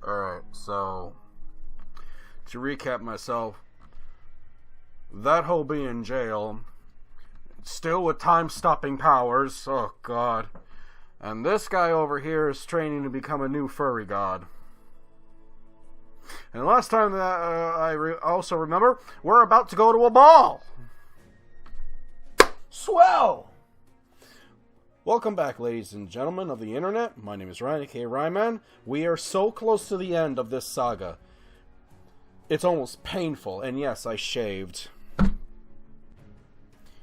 Alright, so to recap myself, that whole be in jail, still with time-stopping powers, oh god, and this guy over here is training to become a new furry god. And last time that I also remember, we're about to go to a ball! Swell! Welcome back, ladies and gentlemen of the internet. My name is Ryan, aka Ryman. We are so close to the end of this saga. It's almost painful, and yes, I shaved.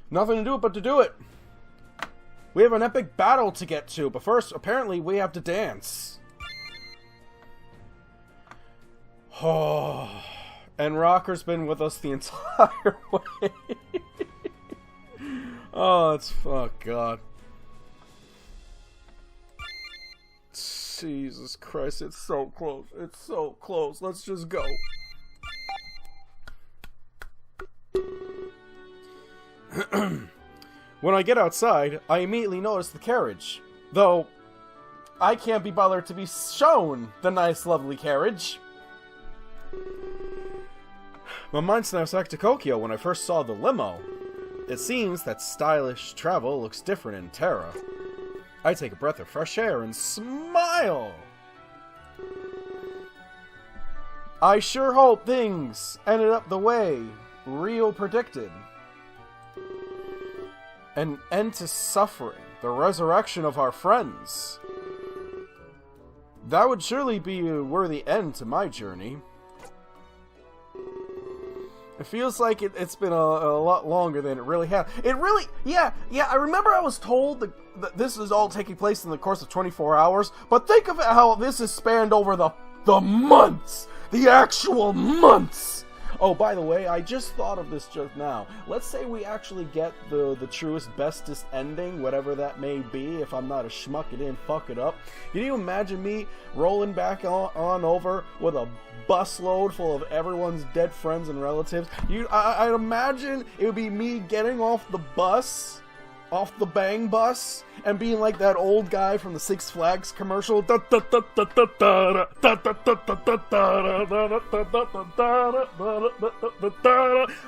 Nothing to do but to do it. We have an epic battle to get to, but first, apparently, we have to dance. Oh, and Rocker's been with us the entire way. Oh, it's fuck God. Jesus Christ, it's so close. It's so close. Let's just go. When I get outside, I immediately notice the carriage. Though, I can't be bothered to be shown the nice, lovely carriage. My mind snaps back to Tokyo when I first saw the limo. It seems that stylish travel looks different in Terra. I take a breath of fresh air and smile! I sure hope things ended up the way Rio predicted. An end to suffering, the resurrection of our friends. That would surely be a worthy end to my journey. It feels like it's been a lot longer than it really has. It really, yeah, I remember I was told that this is all taking place in the course of 24 hours, but think of how this is spanned over the months! The actual months! Oh, by the way, I just thought of this just now. Let's say we actually get the truest, bestest ending, whatever that may be. If I'm not a schmuck, it didn't fuck it up. Can you imagine me rolling back on over with a busload full of everyone's dead friends and relatives? I'd imagine it would be me getting off the bus, off the bang bus, and being like that old guy from the Six Flags commercial.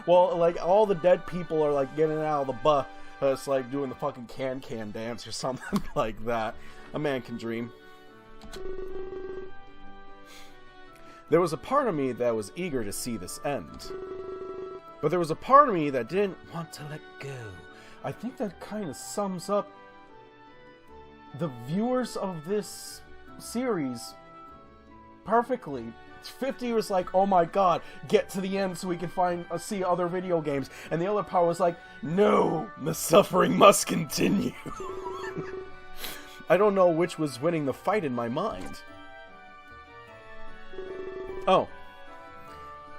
Well, like, all the dead people are, like, getting out of the bus. It's like doing the fucking can dance or something like that. A man can dream. There was a part of me that was eager to see this end. But there was a part of me that didn't want to let go. I think that kind of sums up the viewers of this series perfectly. 50 was like, oh my god, get to the end so we can see other video games. And the other part was like, no, the suffering must continue. I don't know which was winning the fight in my mind. Oh.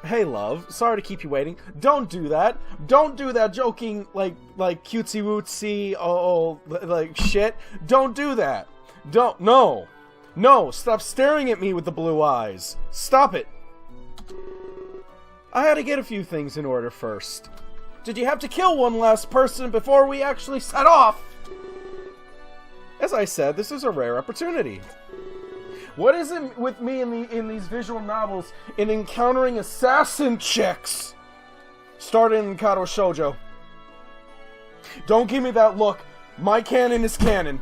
Hey, love. Sorry to keep you waiting. Don't do that. Don't do that joking, like cutesy-wootsy, like, shit. Don't do that. No. No, stop staring at me with the blue eyes. Stop it. I had to get a few things in order first. Did you have to kill one last person before we actually set off? As I said, this is a rare opportunity. What is it with me in these visual novels in encountering assassin chicks? Started in Kato Shoujo. Don't give me that look. My canon is canon.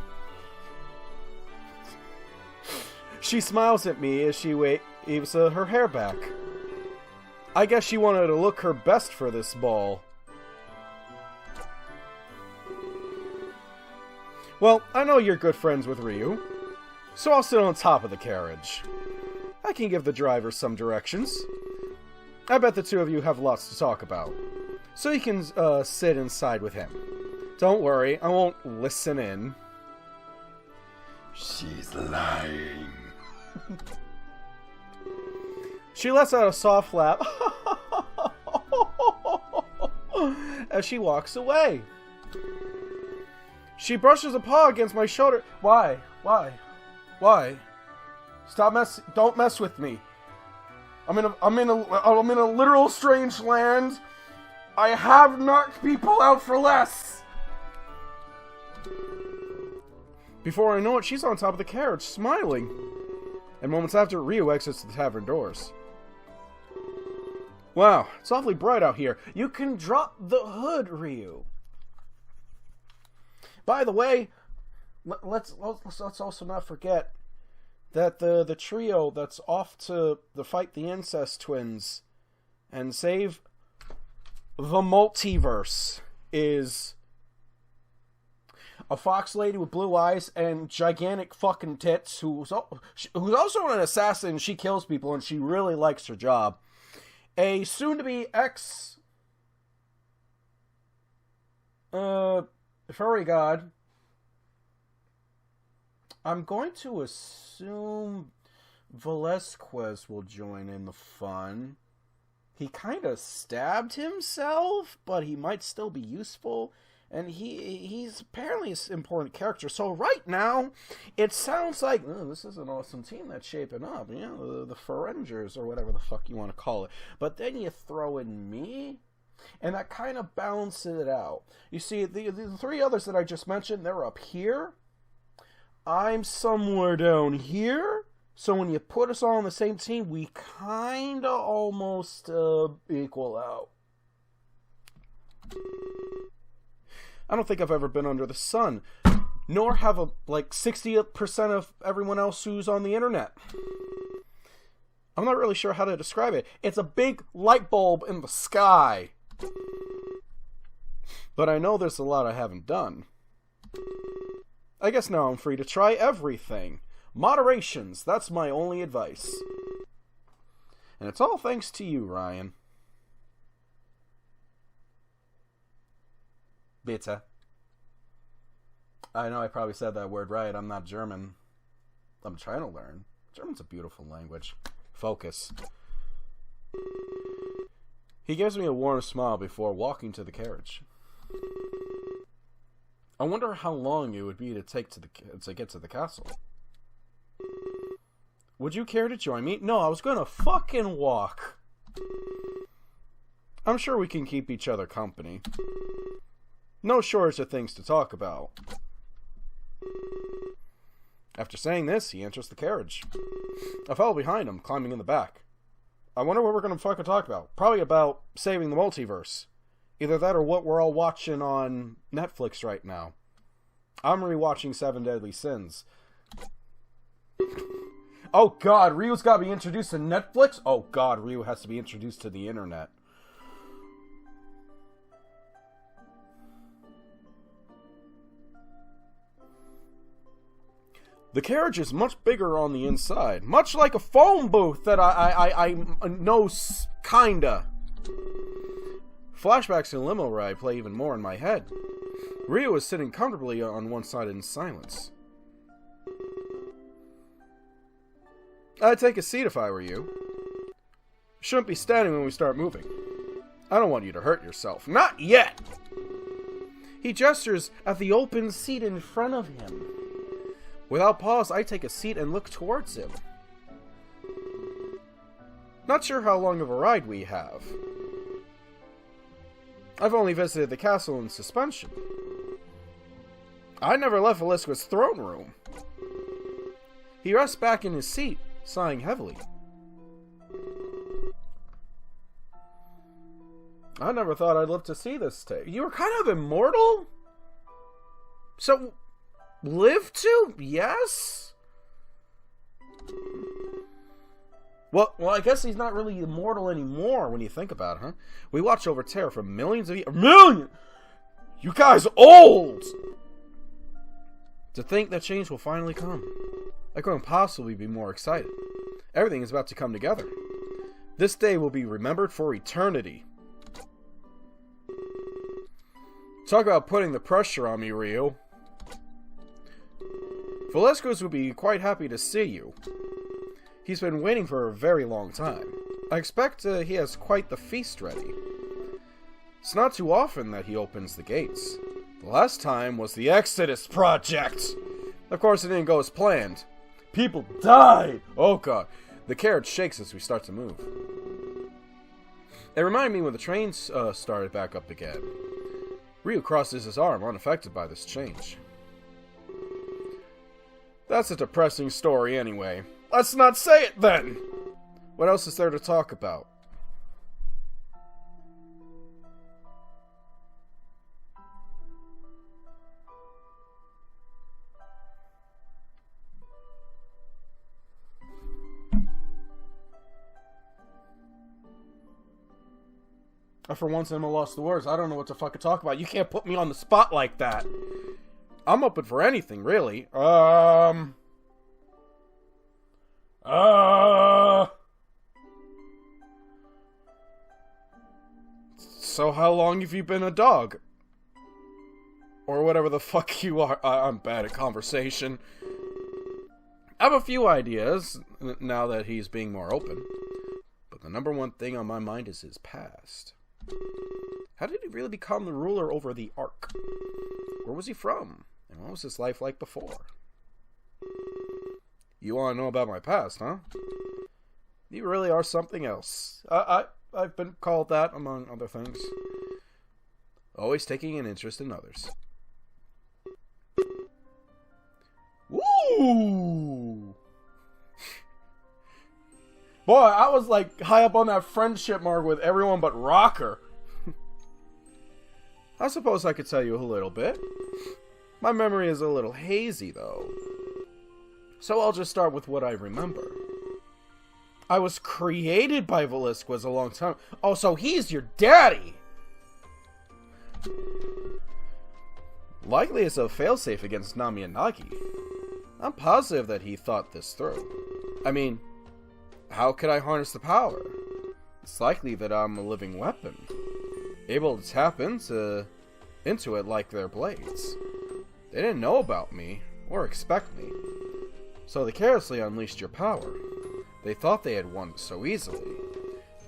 She smiles at me as she waves her hair back. I guess she wanted to look her best for this ball. Well, I know you're good friends with Ryu. So I'll sit on top of the carriage. I can give the driver some directions. I bet the two of you have lots to talk about. So you can sit inside with him. Don't worry, I won't listen in. She's lying. She lets out a soft laugh as she walks away. She brushes a paw against my shoulder. Why? Don't mess with me. I'm in a literal strange land. I have knocked people out for less. Before I know it, she's on top of the carriage, smiling. And moments after, Ryu exits the tavern doors. Wow, it's awfully bright out here. You can drop the hood, Ryu. By the way, let's also not forget that the trio that's off to fight the incest twins and save the multiverse is a fox lady with blue eyes and gigantic fucking tits who's also an assassin. She kills people and she really likes her job. A soon-to-be furry god. I'm going to assume Velasquez will join in the fun. He kind of stabbed himself, but he might still be useful. And he's apparently an important character. So right now, it sounds like, this is an awesome team that's shaping up. You know, the Ferengers, or whatever the fuck you want to call it. But then you throw in me, and that kind of balances it out. You see, the three others that I just mentioned, they're up here. I'm somewhere down here. So when you put us all on the same team, we kind of almost equal out. I don't think I've ever been under the sun, nor have 60% of everyone else who's on the internet. I'm not really sure how to describe it. It's a big light bulb in the sky. But I know there's a lot I haven't done. I guess now I'm free to try everything. Moderations, that's my only advice. And it's all thanks to you, Ryan. Bitte. I know I probably said that word right. I'm not German. I'm trying to learn. German's a beautiful language. Focus. He gives me a warm smile before walking to the carriage. I wonder how long it would be to get to the castle. Would you care to join me? No, I was gonna fucking walk. I'm sure we can keep each other company. No shortage of things to talk about. After saying this, he enters the carriage. I follow behind him, climbing in the back. I wonder what we're gonna fucking talk about. Probably about saving the multiverse. Either that or what we're all watching on Netflix right now. I'm rewatching Seven Deadly Sins. Oh god, Ryu's gotta be introduced to Netflix? Oh god, Ryu has to be introduced to the internet. The carriage is much bigger on the inside. Much like a phone booth that I know kinda. Flashbacks to the limo ride play even more in my head. Ryu is sitting comfortably on one side in silence. I'd take a seat if I were you. Shouldn't be standing when we start moving. I don't want you to hurt yourself. Not yet! He gestures at the open seat in front of him. Without pause, I take a seat and look towards him. Not sure how long of a ride we have. I've only visited the castle in suspension. I never left Velasquez's throne room. He rests back in his seat, sighing heavily. I never thought I'd live to see this day. You were kind of immortal? So, live to? Yes? Well, I guess he's not really immortal anymore when you think about it, huh? We watch over Terra for millions of years. Million! You guys old! To think that change will finally come. I couldn't possibly be more excited. Everything is about to come together. This day will be remembered for eternity. Talk about putting the pressure on me, Ryu. Velasquez would be quite happy to see you. He's been waiting for a very long time. I expect he has quite the feast ready. It's not too often that he opens the gates. The last time was the Exodus Project. Of course, it didn't go as planned. People died! Oh god. The carriage shakes as we start to move. It reminded me when the trains started back up again. Ryu crosses his arm, unaffected by this change. That's a depressing story anyway. let's not say it then. What else is there to talk about? For once, I'm lost the words. I don't know what to fucking talk about. You can't put me on the spot like that. I'm open for anything, really. So how long have you been a dog? Or whatever the fuck you are. I'm bad at conversation. I have a few ideas, now that he's being more open. But the number one thing on my mind is his past. How did he really become the ruler over the Ark? Where was he from? And what was his life like before? You want to know about my past, huh? You really are something else. I've been called that, among other things. Always taking an interest in others. Woo! Boy, I was like high up on that friendship mark with everyone but Rocker. I suppose I could tell you a little bit. My memory is a little hazy, though. So I'll just start with what I remember. I was created by Velasquez a long time. Oh, so he's your daddy! Likely it's a failsafe against Nami and Nagi. I'm positive that he thought this through. I mean, how could I harness the power? It's likely that I'm a living weapon, able to tap into it like their blades. They didn't know about me, or expect me, so they carelessly unleashed your power. They thought they had won so easily.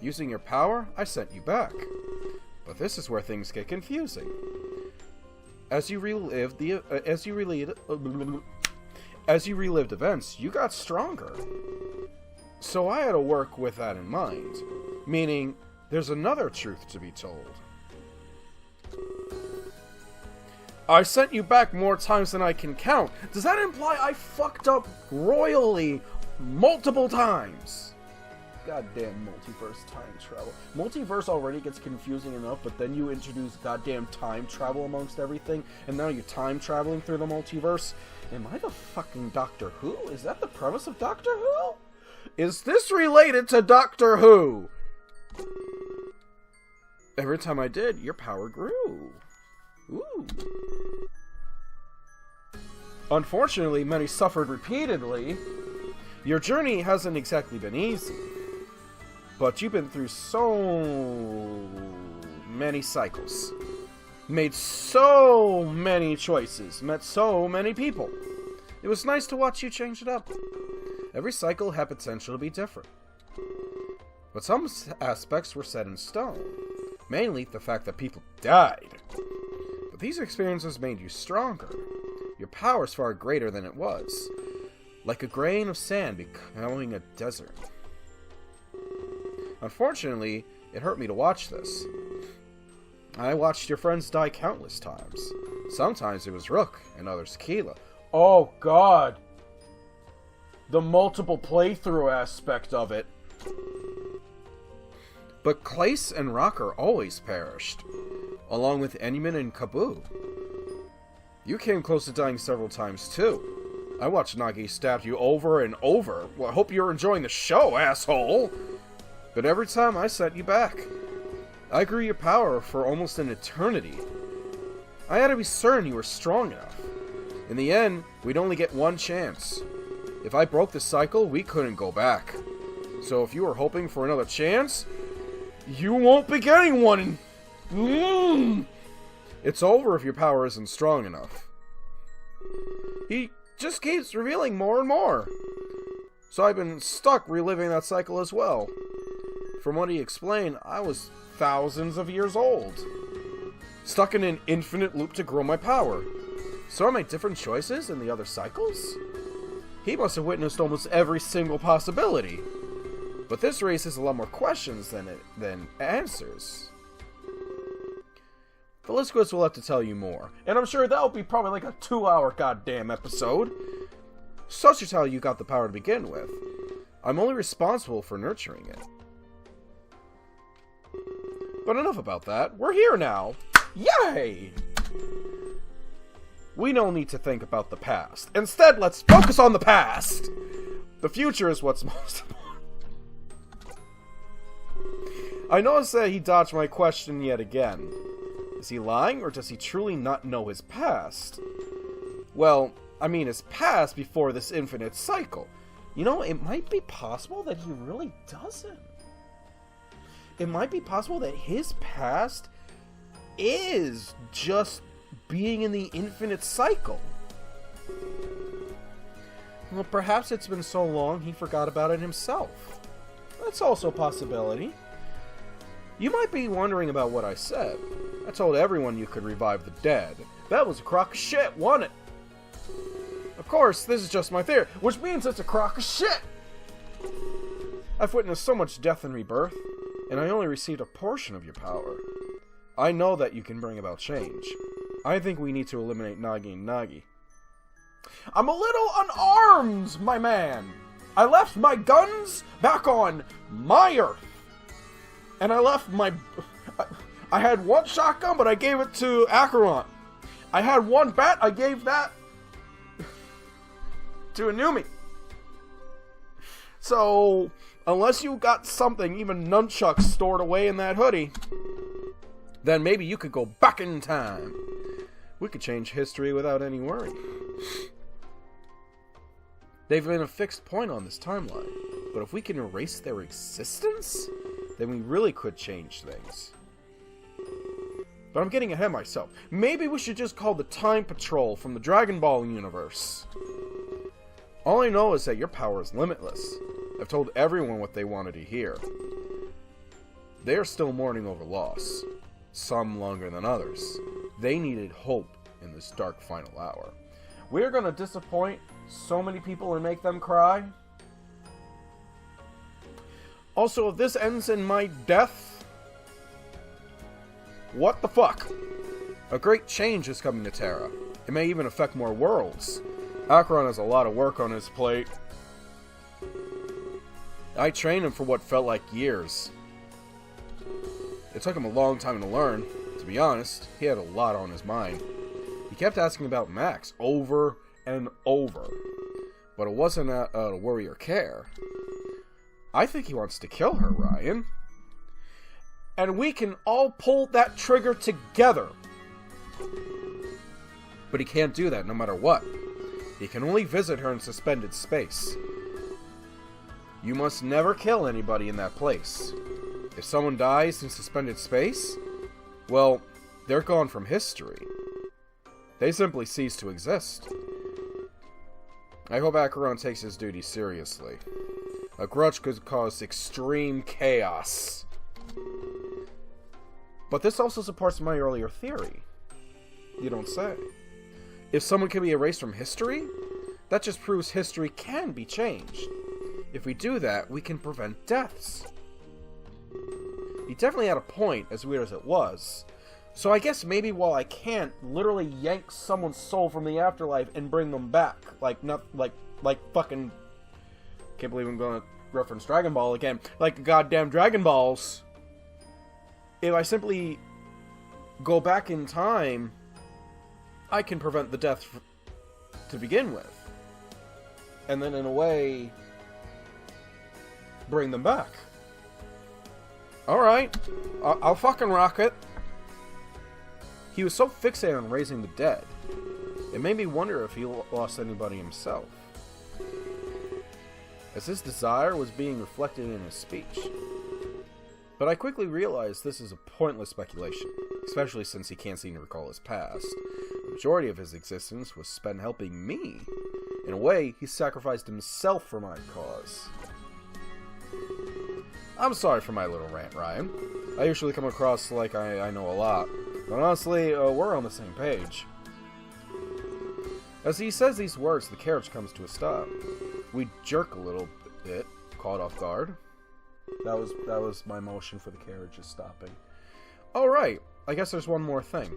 Using your power, I sent you back. But this is where things get confusing. As you relived events, you got stronger. So I had to work with that in mind, meaning there's another truth to be told. I sent you back more times than I can count. Does that imply I fucked up royally multiple times? Goddamn multiverse time travel. Multiverse already gets confusing enough, but then you introduce goddamn time travel amongst everything, and now you're time traveling through the multiverse. Am I the fucking Doctor Who? Is that the premise of Doctor Who? Is this related to Doctor Who? Every time I did, your power grew. Ooh. Unfortunately, many suffered repeatedly. Your journey hasn't exactly been easy. But you've been through so many cycles. Made so many choices. Met so many people. It was nice to watch you change it up. Every cycle had potential to be different. But some aspects were set in stone. Mainly the fact that people died. But these experiences made you stronger. Your power is far greater than it was. Like a grain of sand becoming a desert. Unfortunately, it hurt me to watch this. I watched your friends die countless times. Sometimes it was Rook, and others Keela. Oh god! The multiple playthrough aspect of it. But Clace and Rocker always perished, along with Enyman and Kaboo. You came close to dying several times too. I watched Nagi stab you over and over. Well, I hope you're enjoying the show, asshole! But every time I sent you back. I grew your power for almost an eternity. I had to be certain you were strong enough. In the end, we'd only get one chance. If I broke the cycle, we couldn't go back. So if you were hoping for another chance, you won't be getting one. It's over if your power isn't strong enough. He just keeps revealing more and more. So I've been stuck reliving that cycle as well. From what he explained, I was thousands of years old. Stuck in an infinite loop to grow my power. So I made different choices in the other cycles? He must have witnessed almost every single possibility. But this raises a lot more questions than answers. Velasquez will have to tell you more. And I'm sure that'll be probably like a 2-hour goddamn episode. So should tell you got the power to begin with. I'm only responsible for nurturing it. But enough about that. We're here now. Yay! We don't need to think about the past. Instead, let's focus on the past! The future is what's most important. I noticed that he dodged my question yet again. Is he lying, or does he truly not know his past? Well, I mean his past before this infinite cycle. You know, it might be possible that he really doesn't. It might be possible that his past is just being in the infinite cycle. Well, perhaps it's been so long he forgot about it himself. That's also a possibility. You might be wondering about what I said. I told everyone you could revive the dead. That was a crock of shit, wasn't it? Of course, this is just my theory, which means it's a crock of shit! I've witnessed so much death and rebirth, and I only received a portion of your power. I know that you can bring about change. I think we need to eliminate Nagi and Nagi. I'm a little unarmed, my man! I left my guns back on my Earth. And I left my... I had one shotgun, but I gave it to Acheron. I had one bat, I gave that to Anumi. So, unless you got something, even nunchucks, stored away in that hoodie, then maybe you could go back in time. We could change history without any worry. They've been a fixed point on this timeline, but if we can erase their existence, then we really could change things. But I'm getting ahead of myself. Maybe we should just call the Time Patrol from the Dragon Ball universe. All I know is that your power is limitless. I've told everyone what they wanted to hear. They are still mourning over loss. Some longer than others. They needed hope in this dark final hour. We're gonna disappoint so many people and make them cry. Also, if this ends in my death, what the fuck? A great change is coming to Terra. It may even affect more worlds. Acheron has a lot of work on his plate. I trained him for what felt like years. It took him a long time to learn. To be honest, he had a lot on his mind. He kept asking about Max over and over. But it wasn't out of worry or care. I think he wants to kill her, Ryan. And we can all pull that trigger together. But he can't do that no matter what. He can only visit her in suspended space. You must never kill anybody in that place. If someone dies in suspended space, well, they're gone from history. They simply cease to exist. I hope Acheron takes his duty seriously. A grudge could cause extreme chaos. But this also supports my earlier theory. You don't say. If someone can be erased from history, that just proves history can be changed. If we do that, we can prevent deaths. He definitely had a point, as weird as it was. So I guess maybe while I can't literally yank someone's soul from the afterlife and bring them back, like fucking... Can't believe I'm gonna reference Dragon Ball again. Like the goddamn Dragon Balls. If I simply go back in time, I can prevent the death to begin with. And then in a way, bring them back. Alright, I'll fucking rock it. He was so fixated on raising the dead, it made me wonder if he lost anybody himself. As his desire was being reflected in his speech. But I quickly realized this is a pointless speculation, especially since he can't seem to recall his past. The majority of his existence was spent helping me. In a way, he sacrificed himself for my cause. I'm sorry for my little rant, Ryan. I usually come across like I know a lot. But honestly, we're on the same page. As he says these words, the carriage comes to a stop. We jerk a little bit, caught off guard. That was my motion for the carriage is stopping. Alright, I guess there's one more thing.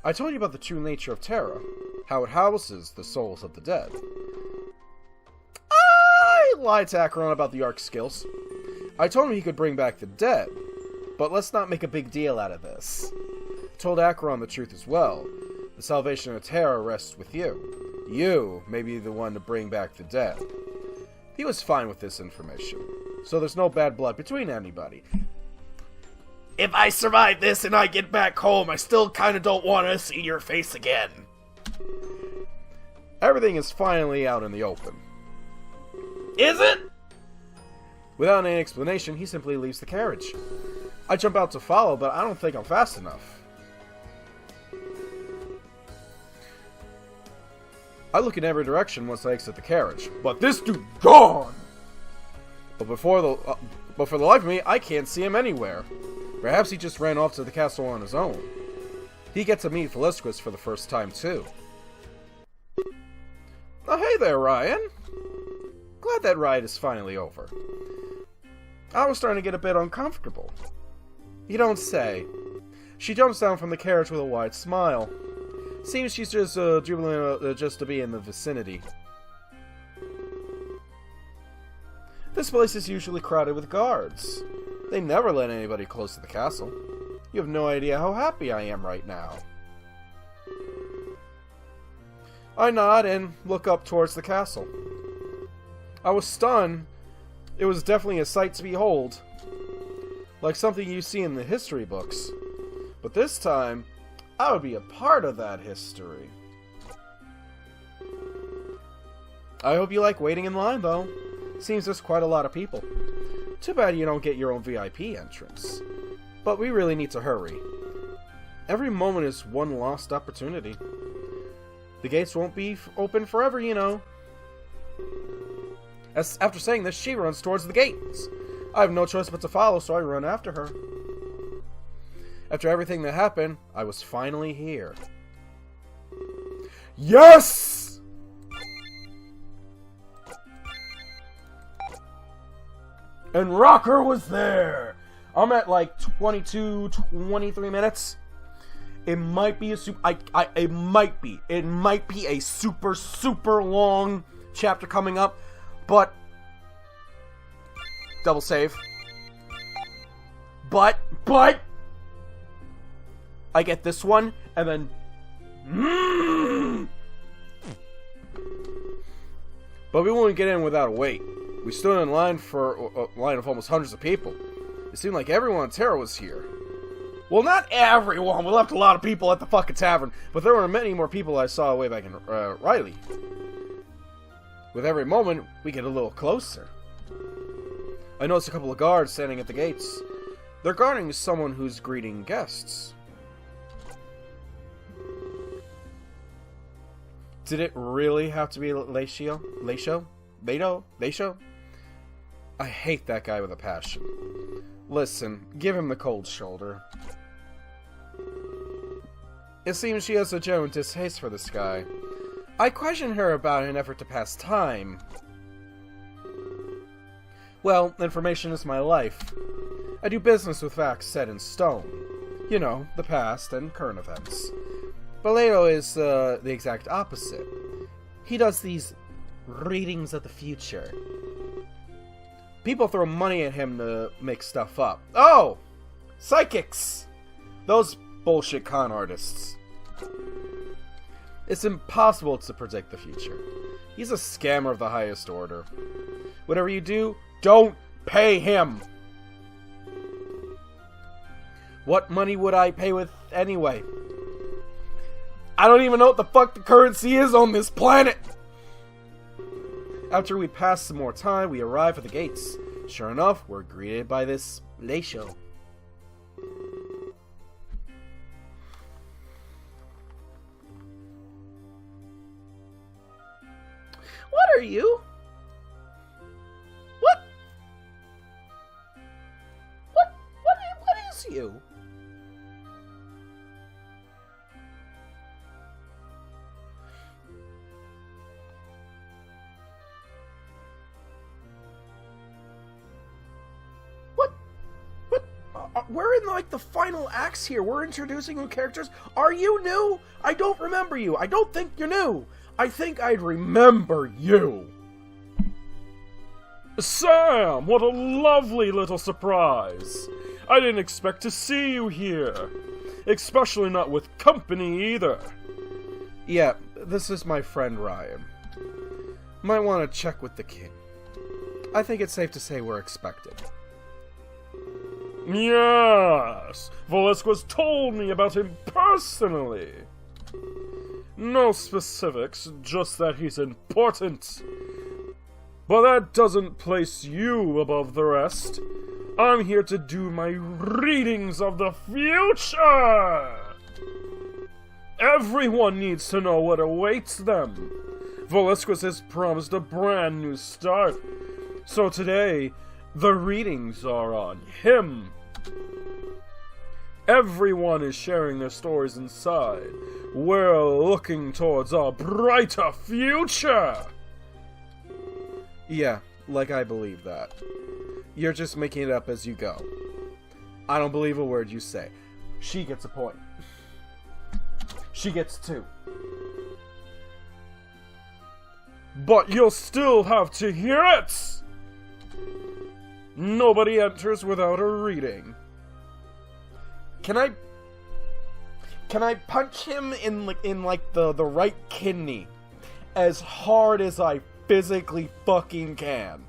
I told you about the true nature of Terra, how it houses the souls of the dead. lie to Acheron about the Ark skills. I told him he could bring back the dead, but let's not make a big deal out of this. I told Acheron the truth as well. The salvation of Terra rests with you. You may be the one to bring back the dead. He was fine with this information, so there's no bad blood between anybody. If I survive this and I get back home, I still kinda don't want to see your face again. Everything is finally out in the open. Is it? Without any explanation, he simply leaves the carriage. I jump out to follow, but I don't think I'm fast enough. I look in every direction once I exit the carriage, but this dude's gone! But for the life of me, I can't see him anywhere. Perhaps he just ran off to the castle on his own. He gets to meet Velasquez for the first time, too. Oh, hey there, Ryan. Glad that ride is finally over. I was starting to get a bit uncomfortable. You don't say. She jumps down from the carriage with a wide smile. Seems she's just dribbling just to be in the vicinity. This place is usually crowded with guards. They never let anybody close to the castle. You have no idea how happy I am right now. I nod and look up towards the castle. I was stunned. It was definitely a sight to behold. Like something you see in the history books. But this time, I would be a part of that history. I hope you like waiting in line, though. Seems there's quite a lot of people. Too bad you don't get your own VIP entrance. But we really need to hurry. Every moment is one lost opportunity. The gates won't be open forever, you know. After saying this, she runs towards the gates. I have no choice but to follow, so I run after her. After everything that happened, I was finally here. Yes! And Rocker was there! I'm at like 22, 23 minutes. It might be a it might be a super long chapter coming up, but double save. But I get this one, and then but we won't get in without a wait. We stood in line for a line of almost hundreds of people. It seemed like everyone in Terra was here. Well, not everyone. We left a lot of people at the fucking tavern, but there were many more people I saw way back in Riley. With every moment, we get a little closer. I noticed a couple of guards standing at the gates. They're guarding someone who's greeting guests. Did it really have to be Leisho? I hate that guy with a passion. Listen, give him the cold shoulder. It seems she has a genuine distaste for this guy. I question her about an effort to pass time. Well, information is my life. I do business with facts set in stone. You know, the past and current events. Baledo is the exact opposite. He does these readings of the future. People throw money at him to make stuff up. Oh! Psychics! Those bullshit con artists. It's impossible to predict the future. He's a scammer of the highest order. Whatever you do, don't pay him! What money would I pay with anyway? I don't even know what the fuck the currency is on this planet! After we pass some more time, we arrive at the gates. Sure enough, we're greeted by this Leisho. What are you? What is you? We're in, like, the final acts here. We're introducing new characters. Are you new? I don't remember you. I don't think you're new. I think I'd remember you. Sam, what a lovely little surprise. I didn't expect to see you here. Especially not with company either. Yeah, this is my friend Ryan. Might want to check with the king. I think it's safe to say we're expected. Yes, Velasquez told me about him personally. No specifics, just that he's important. But that doesn't place you above the rest. I'm here to do my readings of the future! Everyone needs to know what awaits them. Velasquez has promised a brand new start. So today, the readings are on him. Everyone is sharing their stories inside. We're looking towards a brighter future! Yeah, like I believe that. You're just making it up as you go. I don't believe a word you say. She gets a point. She gets 2. But you'll still have to hear it! Nobody enters without a reading. Can I punch him in the right kidney as hard as I physically fucking can?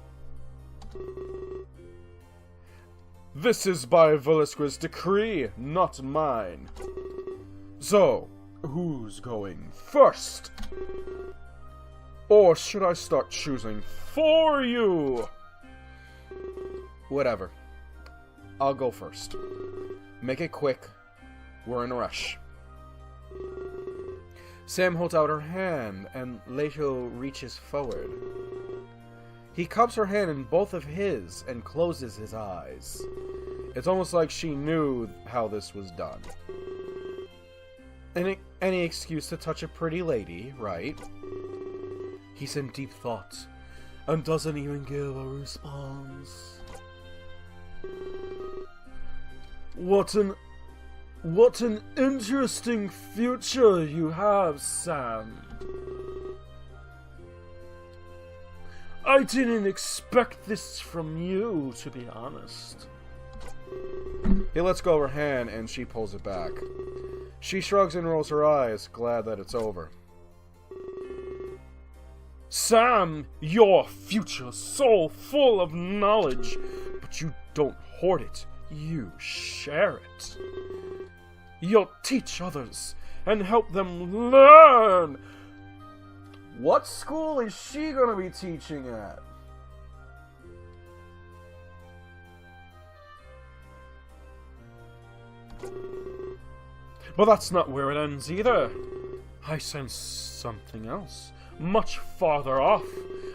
This is by Velasquez's decree, not mine. So, who's going first? Or should I start choosing for you? Whatever. I'll go first. Make it quick. We're in a rush. Sam holds out her hand, and Leto reaches forward. He cups her hand in both of his and closes his eyes. It's almost like she knew how this was done. Any excuse to touch a pretty lady, right? He's in deep thought, and doesn't even give a response. What an interesting future you have, Sam. I didn't expect this from you, to be honest. He lets go of her hand, and she pulls it back. She shrugs and rolls her eyes, glad that it's over. Sam, your future's so full of knowledge, but you don't hoard it, you share it. You'll teach others and help them learn. What school is she gonna be teaching at? But that's not where it ends either. I sense something else, much farther off.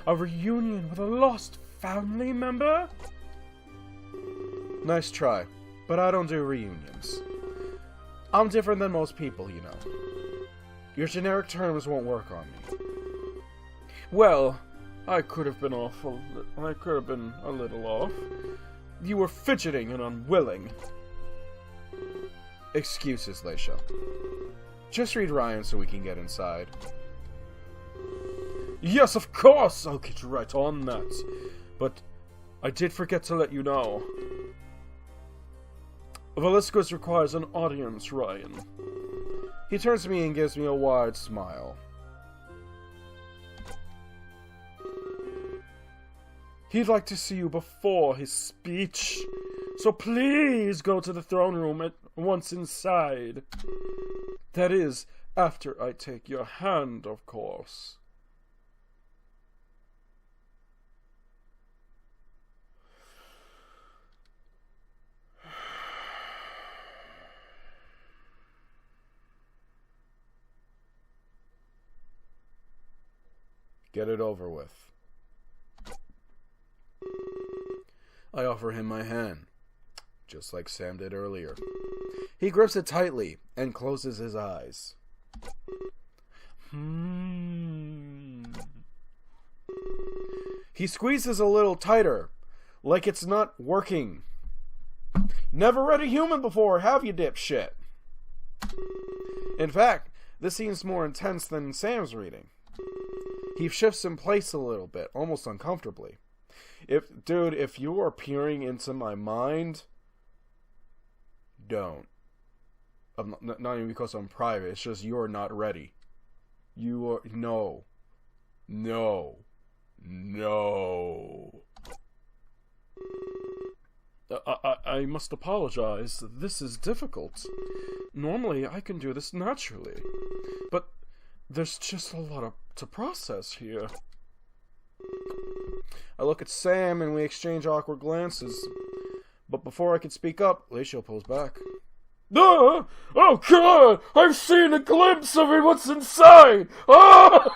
A reunion with a lost family member? Nice try, but I don't do reunions. I'm different than most people, you know. Your generic terms won't work on me. Well, I could have been a little off. You were fidgeting and unwilling. Excuses, Leisha. Just read Ryan so we can get inside. Yes, of course! I'll get right on that. But I did forget to let you know. Velasquez requires an audience, Ryan. He turns to me and gives me a wide smile. He'd like to see you before his speech. So please go to the throne room at once inside. That is, after I take your hand, of course. Get it over with. I offer him my hand, just like Sam did earlier. He grips it tightly and closes his eyes. He squeezes a little tighter, like it's not working. Never read a human before, have you, dipshit? In fact, this seems more intense than Sam's reading. He shifts in place a little bit, almost uncomfortably. If you are peering into my mind, don't. Not even because I'm private. It's just you're not ready. You are no. I must apologize. This is difficult. Normally, I can do this naturally. But there's just a lot to process here. I look at Sam and we exchange awkward glances. But before I can speak up, Lachio pulls back. Oh God! I've seen a glimpse of it! What's inside? Ah!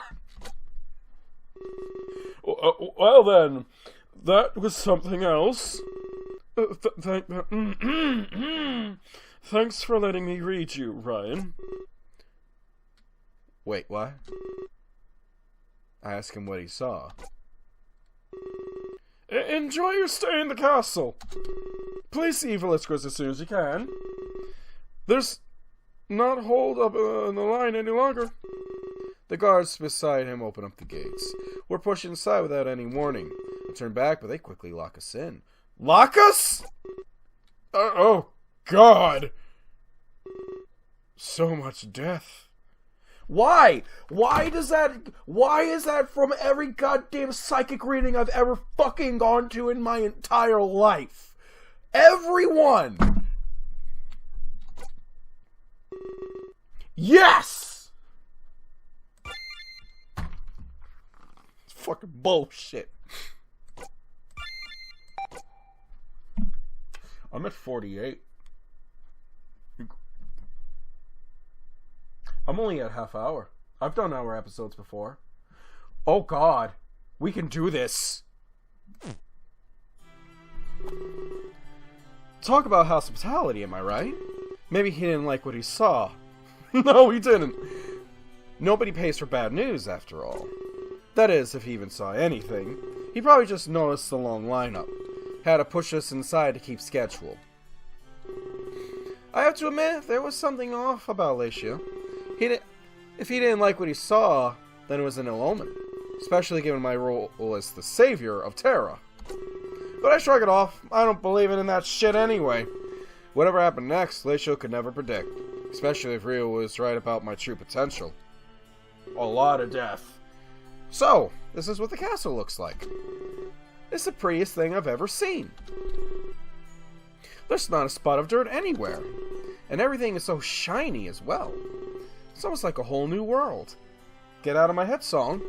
Well then, that was something else. Thanks for letting me read you, Ryan. Wait, what? I asked him what he saw. Enjoy your stay in the castle. Please see Velasquez as soon as you can. There's not hold up in the line any longer. The guards beside him open up the gates. We're pushed inside without any warning. I turn back, but they quickly lock us in. Lock us? Oh, God. So much death. Why? Why is that from every goddamn psychic reading I've ever fucking gone to in my entire life? Everyone! Yes! It's fucking bullshit. I'm at 48. I'm only at half hour. I've done hour episodes before. Oh God, we can do this. Talk about hospitality, am I right? Maybe he didn't like what he saw. No, he didn't. Nobody pays for bad news, after all. That is, if he even saw anything. He probably just noticed the long lineup. Had to push us inside to keep schedule. I have to admit, there was something off about Lachio. If he didn't like what he saw, then it was an ill omen. Especially given my role as the savior of Terra. But I shrug it off. I don't believe in that shit anyway. Whatever happened next, Lachio could never predict. Especially if Rio was right about my true potential. A lot of death. So, this is what the castle looks like. It's the prettiest thing I've ever seen. There's not a spot of dirt anywhere. And everything is so shiny as well. It's almost like a whole new world. Get out of my head song.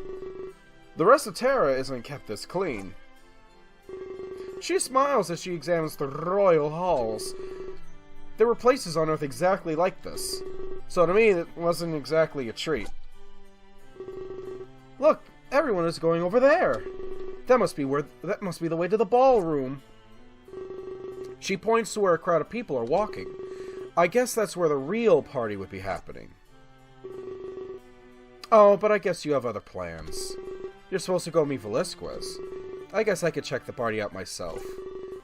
The rest of Terra isn't kept this clean. She smiles as she examines the royal halls. There were places on Earth exactly like this. So to me, it wasn't exactly a treat. Look, everyone is going over there. That must be the way to the ballroom. She points to where a crowd of people are walking. I guess that's where the real party would be happening. Oh, but I guess you have other plans. You're supposed to go meet Velasquez. I guess I could check the party out myself.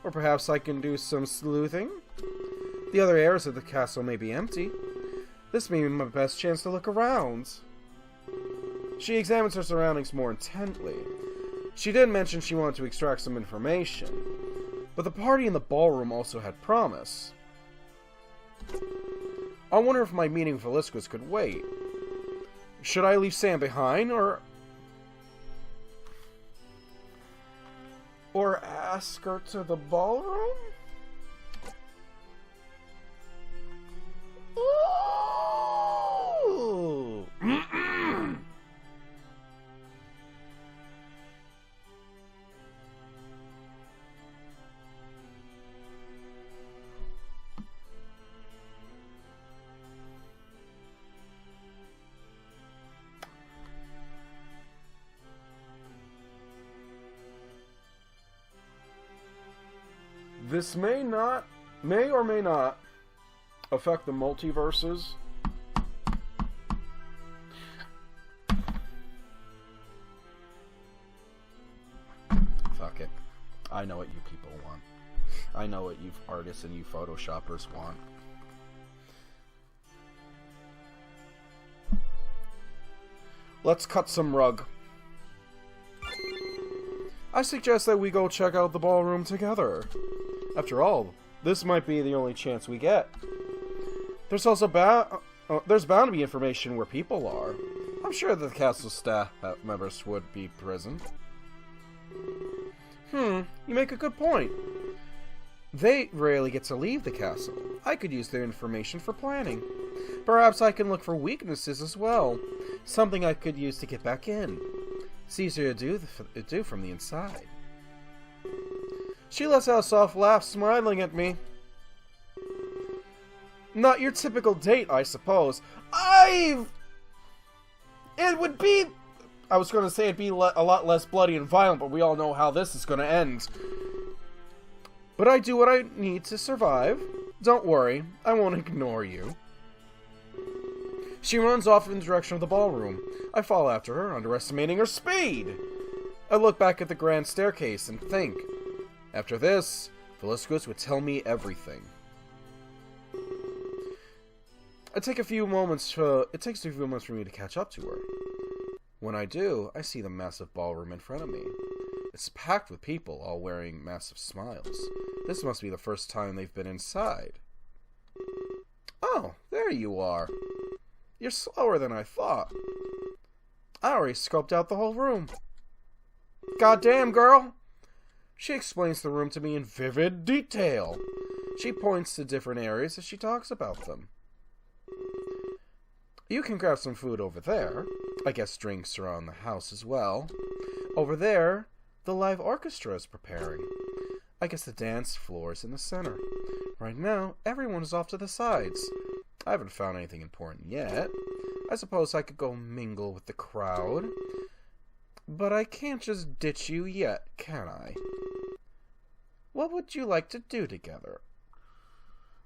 Or perhaps I can do some sleuthing? The other areas of the castle may be empty. This may be my best chance to look around. She examines her surroundings more intently. She did mention she wanted to extract some information, but the party in the ballroom also had promise. I wonder if my meeting with Velasquez could wait. Should I leave Sam behind, or ask her to the ballroom? Ooh. This may or may not affect the multiverses. Fuck it. I know what you people want. I know what you artists and you photoshoppers want. Let's cut some rug. I suggest that we go check out the ballroom together. After all, this might be the only chance we get. There's also there's bound to be information where people are. I'm sure that the castle staff members would be present. You make a good point. They rarely get to leave the castle. I could use their information for planning. Perhaps I can look for weaknesses as well. Something I could use to get back in. It's easier to do from the inside. She lets out a soft laugh, smiling at me. Not your typical date, I suppose. It would be... I was going to say it'd be a lot less bloody and violent, but we all know how this is going to end. But I do what I need to survive. Don't worry, I won't ignore you. She runs off in the direction of the ballroom. I follow after her, underestimating her speed. I look back at the grand staircase and think, after this, Velasquez would tell me everything. It takes a few moments for me to catch up to her. When I do, I see the massive ballroom in front of me. It's packed with people, all wearing massive smiles. This must be the first time they've been inside. Oh, there you are. You're slower than I thought. I already scoped out the whole room. Goddamn, girl! She explains the room to me in vivid detail. She points to different areas as she talks about them. You can grab some food over there. I guess drinks around the house as well. Over there, the live orchestra is preparing. I guess the dance floor is in the center. Right now, everyone is off to the sides. I haven't found anything important yet. I suppose I could go mingle with the crowd. But I can't just ditch you yet, can I? What would you like to do together?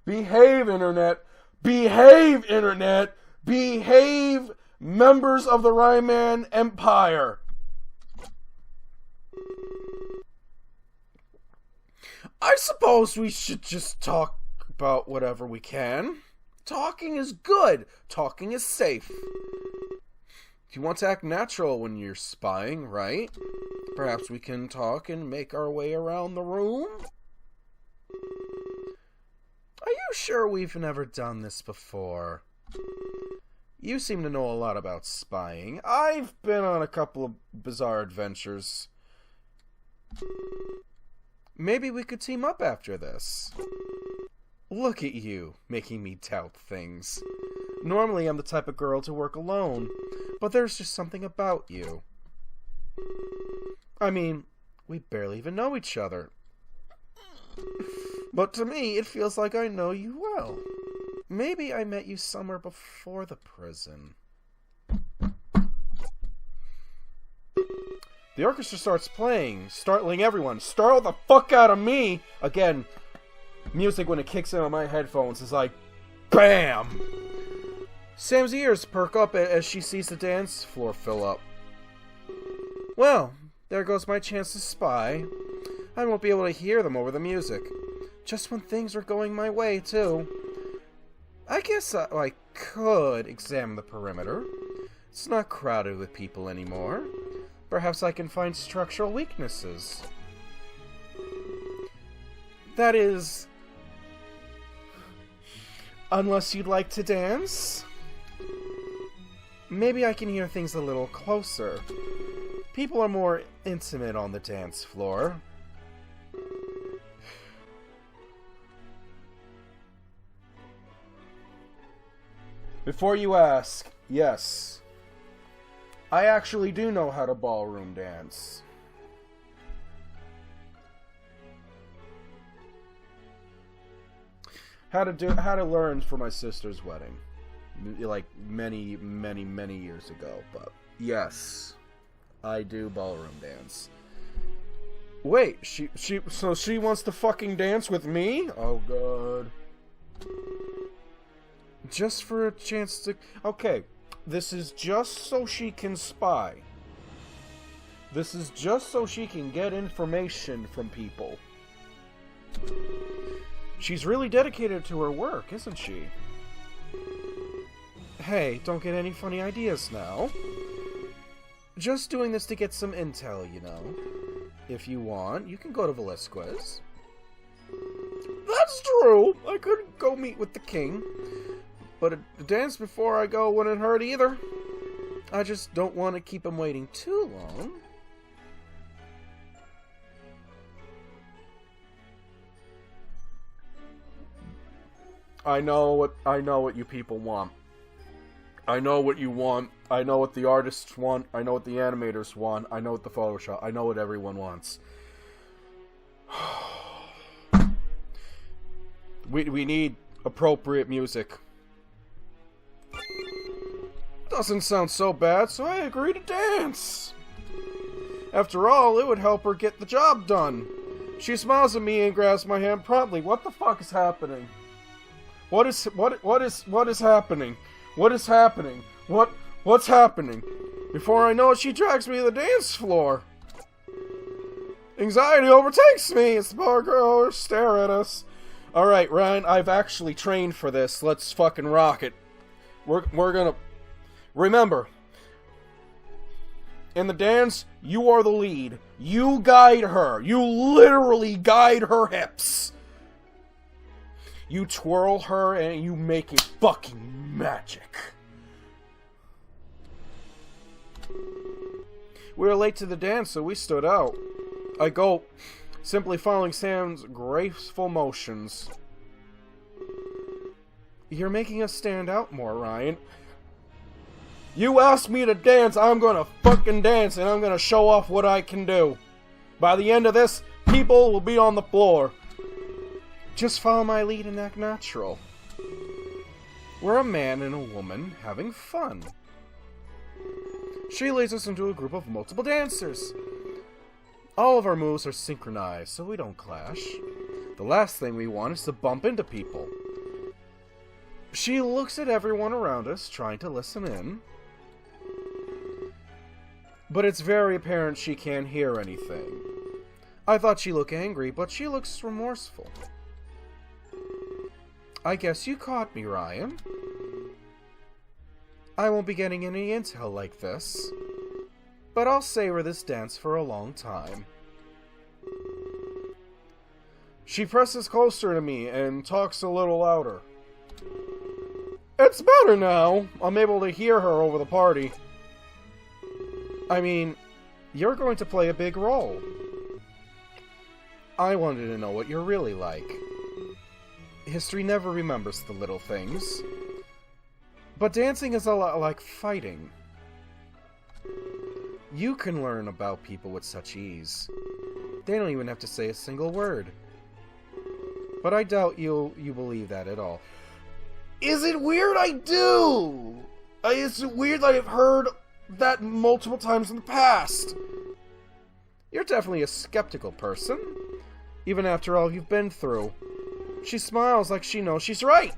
Behave, Internet! Behave, Internet! Behave, members of the Rayman Empire! I suppose we should just talk about whatever we can. Talking is good. Talking is safe. You want to act natural when you're spying, right? Perhaps we can talk and make our way around the room? Are you sure we've never done this before? You seem to know a lot about spying. I've been on a couple of bizarre adventures. Maybe we could team up after this. Look at you, making me doubt things. Normally I'm the type of girl to work alone, but there's just something about you. I mean, we barely even know each other. But to me, it feels like I know you well. Maybe I met you somewhere before the prison. The orchestra starts playing, startling everyone. Startle the fuck out of me! Again, music when it kicks in on my headphones is like, BAM! Sam's ears perk up as she sees the dance floor fill up. Well, there goes my chance to spy. I won't be able to hear them over the music. Just when things are going my way, too. I guess I could examine the perimeter. It's not crowded with people anymore. Perhaps I can find structural weaknesses. That is... unless you'd like to dance? Maybe I can hear things a little closer. People are more intimate on the dance floor. Before you ask, yes. I actually do know how to ballroom dance. How to learn for my sister's wedding. Like many years ago, but yes. I do ballroom dance. Wait, so she wants to fucking dance with me? Oh god. Just for a chance to... Okay, this is just so she can spy. This is just so she can get information from people. She's really dedicated to her work, isn't she? Hey, don't get any funny ideas now. Just doing this to get some intel, you know. if you want. You can go to Velasquez. That's true. I could go meet with the king. But a dance before I go wouldn't hurt either. I just don't want to keep him waiting too long. I know what you people want. I know what you want. I know what the artists want. I know what the animators want. I know what the Photoshop. I know what everyone wants. We need appropriate music. Doesn't sound so bad, so I agree to dance. After all, it would help her get the job done. She smiles at me and grabs my hand promptly. What the fuck is happening? What is happening? What is happening? What's happening? Before I know it, she drags me to the dance floor. Anxiety overtakes me as the poor girls stare at us. Alright, Ryan, I've actually trained for this. Let's fucking rock it. We're gonna... Remember, in the dance, you are the lead. You guide her. You literally guide her hips. You twirl her and you make it fucking magic. We were late to the dance, so we stood out. I go, simply following Sam's graceful motions. You're making us stand out more, Ryan. You asked me to dance, I'm gonna fucking dance, and I'm gonna show off what I can do. By the end of this, people will be on the floor. Just follow my lead and act natural. We're a man and a woman having fun. She leads us into a group of multiple dancers. All of our moves are synchronized, so we don't clash. The last thing we want is to bump into people. She looks at everyone around us, trying to listen in. But it's very apparent she can't hear anything. I thought she looked angry, but she looks remorseful. I guess you caught me, Ryan. I won't be getting any intel like this, but I'll savor this dance for a long time. She presses closer to me and talks a little louder. It's better now. I'm able to hear her over the party. I mean, you're going to play a big role. I wanted to know what you're really like. History never remembers the little things. But dancing is a lot like fighting. You can learn about people with such ease. They don't even have to say a single word. But I doubt you believe that at all. Is it weird? I do! Is it weird that I've heard that multiple times in the past? You're definitely a skeptical person, even after all you've been through. She smiles like she knows she's right.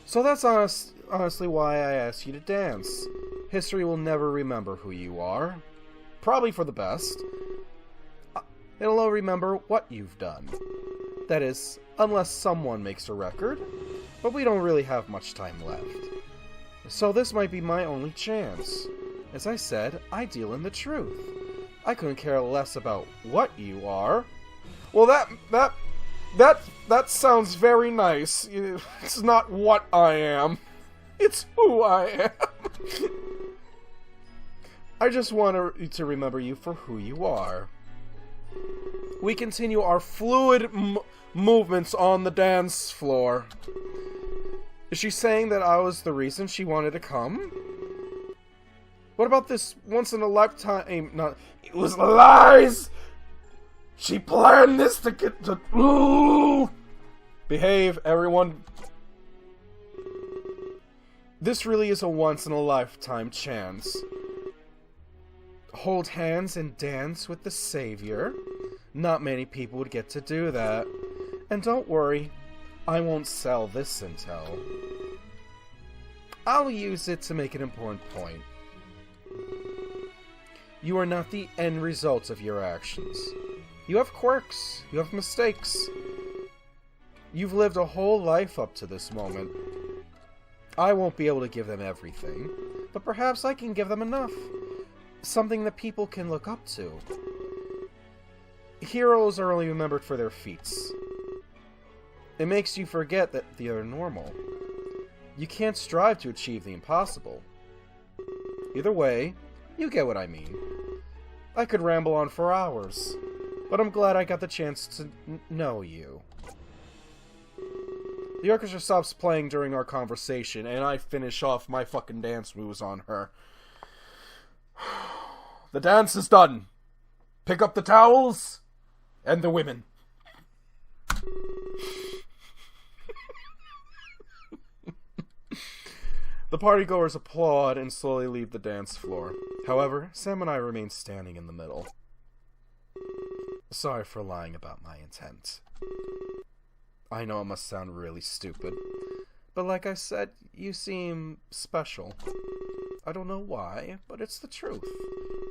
So that's honestly why I asked you to dance. History will never remember who you are. Probably for the best. It'll remember what you've done. That is, unless someone makes a record. But we don't really have much time left. So this might be my only chance. As I said, I deal in the truth. I couldn't care less about what you are. Well, that sounds very nice. It's not what I am. It's who I am. I just want to remember you for who you are. We continue our fluid movements on the dance floor. Is she saying that I was the reason she wanted to come? What about this once-in-a-lifetime... No, it was lies! She planned this to get to... Ooh! Behave, everyone. This really is a once-in-a-lifetime chance. Hold hands and dance with the Savior. Not many people would get to do that. And don't worry, I won't sell this intel. I'll use it to make an important point. You are not the end result of your actions. You have quirks. You have mistakes. You've lived a whole life up to this moment. I won't be able to give them everything, but perhaps I can give them enough. something that people can look up to. Heroes are only remembered for their feats. It makes you forget that they are normal. You can't strive to achieve the impossible. Either way, you get what I mean. I could ramble on for hours, but I'm glad I got the chance to know you. The orchestra stops playing during our conversation, and I finish off my fucking dance moves on her. The dance is done. Pick up the towels and the women. The partygoers applaud and slowly leave the dance floor. However, Sam and I remain standing in the middle. Sorry for lying about my intent. I know it must sound really stupid, but like I said, you seem special. I don't know why, but it's the truth.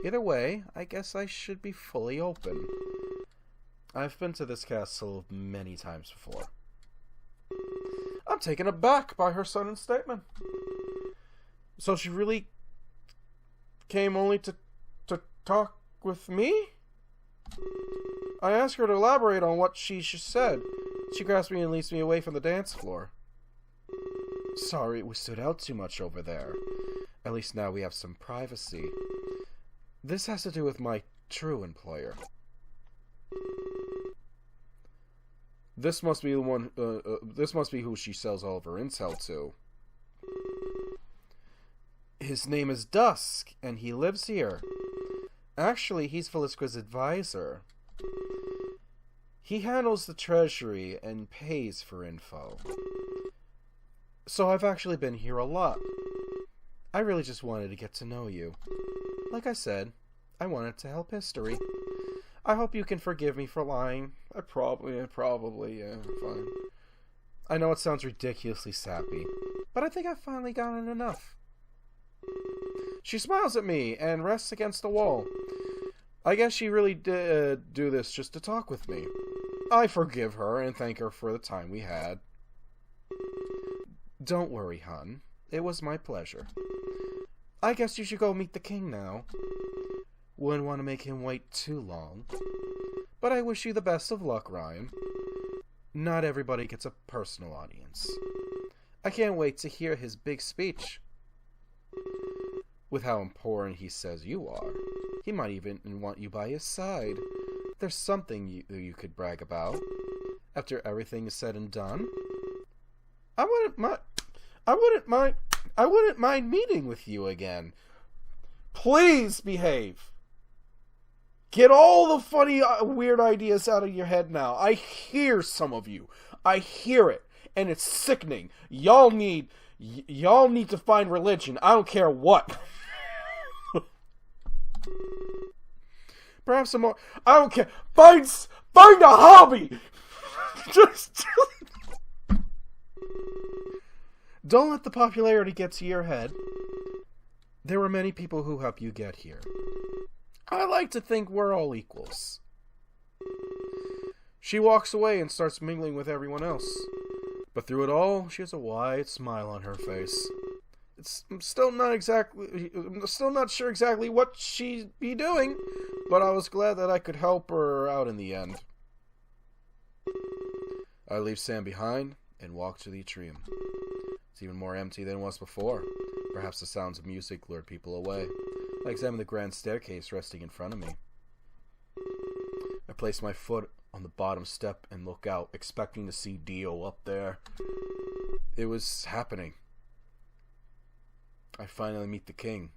Either way, I guess I should be fully open. I've been to this castle many times before. I'm taken aback by her sudden statement. So she really came only to talk with me? I asked her to elaborate on what she said. She grabs me and leads me away from the dance floor. Sorry, we stood out too much over there. At least now we have some privacy. This has to do with my true employer. This must be the one. This must be who she sells all of her intel to. His name is Dusk, and he lives here. Actually, he's Velisqua's advisor. He handles the treasury and pays for info. So I've actually been here a lot. I really just wanted to get to know you. Like I said, I wanted to help history. I hope you can forgive me for lying. Probably, fine. I know it sounds ridiculously sappy, but I think I've finally gotten enough. She smiles at me and rests against the wall. I guess she really did do this just to talk with me. I forgive her and thank her for the time we had. Don't worry, hon. It was my pleasure. I guess you should go meet the king now. Wouldn't want to make him wait too long. But I wish you the best of luck, Ryan. Not everybody gets a personal audience. I can't wait to hear his big speech. With how important he says you are, he might even want you by his side. There's something you could brag about. After everything is said and done, I wouldn't mind meeting with you again. Please behave. Get all the funny, weird ideas out of your head now. I hear some of you. I hear it, and it's sickening. Y'all need to find religion. I don't care what. Perhaps some more. I don't care. Find a hobby. Just don't let the popularity get to your head. There were many people who helped you get here. I like to think we're all equals. She walks away and starts mingling with everyone else. But through it all, she has a wide smile on her face. I'm still not sure exactly what she'd be doing, but I was glad that I could help her out in the end. I leave Sam behind and walk to the atrium. It's even more empty than it was before. Perhaps the sounds of music lured people away. I examine the grand staircase resting in front of me. I place my foot on the bottom step and look out, expecting to see Dio up there. It was happening. I finally meet the king.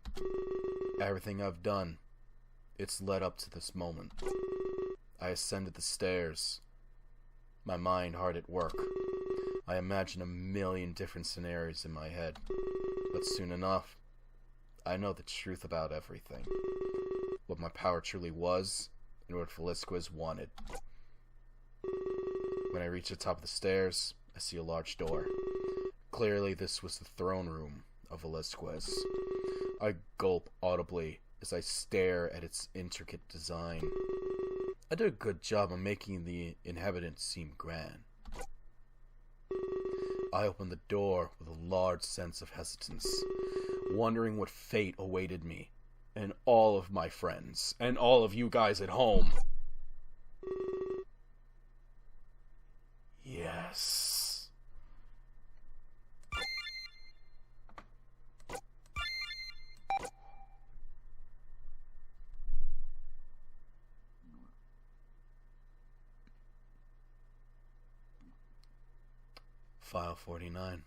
Everything I've done, it's led up to this moment. I ascended the stairs. My mind hard at work. I imagine a million different scenarios in my head. But soon enough, I know the truth about everything. What my power truly was, and what Velisquez wanted. When I reach the top of the stairs, I see a large door. Clearly this was the throne room of Velisquez. I gulp audibly as I stare at its intricate design. I did a good job of making the inhabitants seem grand. I opened the door with a large sense of hesitance, wondering what fate awaited me. and all of my friends, and all of you guys at home. Yes. File 49.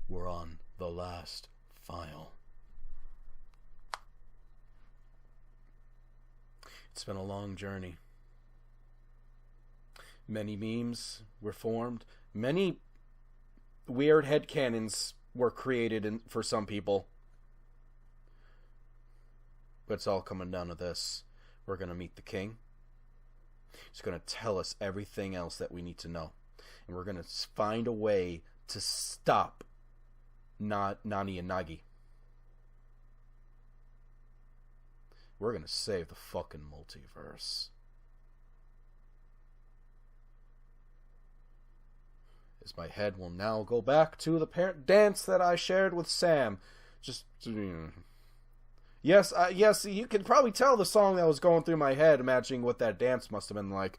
We're on the last file. It's been a long journey. Many memes were formed. Many weird headcanons were created for some people. But it's all coming down to this. We're going to meet the king. He's going to tell us everything else that we need to know. And we're going to find a way to stop Nani and Nagi. We're going to save the fucking multiverse. As my head will now go back to the parent dance that I shared with Sam. Just... Yes, you can probably tell the song that was going through my head, imagining what that dance must have been like.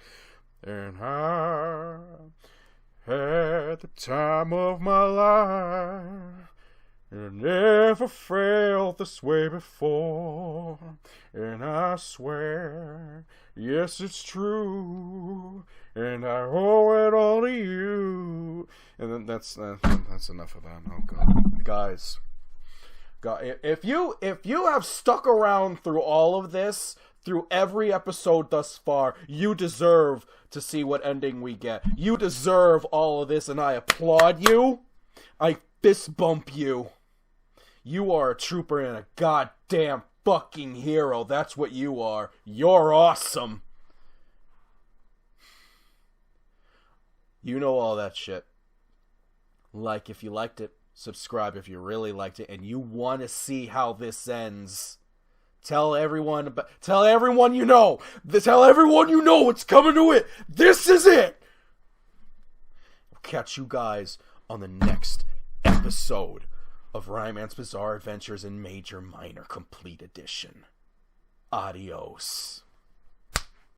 And I had the time of my life, and I never felt this way before. And I swear, yes, it's true, and I owe it all to you. And then that's enough of that. Oh God, guys. God, if you have stuck around through all of this, through every episode thus far, you deserve to see what ending we get. You deserve all of this, and I applaud you. I fist bump you. You are a trooper and a goddamn fucking hero. That's what you are. You're awesome. You know all that shit. Like if you liked it. Subscribe if you really liked it and you want to see how this ends. Tell everyone you know. Tell everyone you know what's coming to it. This is it. I'll catch you guys on the next episode of Ryman's Bizarre Adventures in Major Minor Complete Edition. Adios.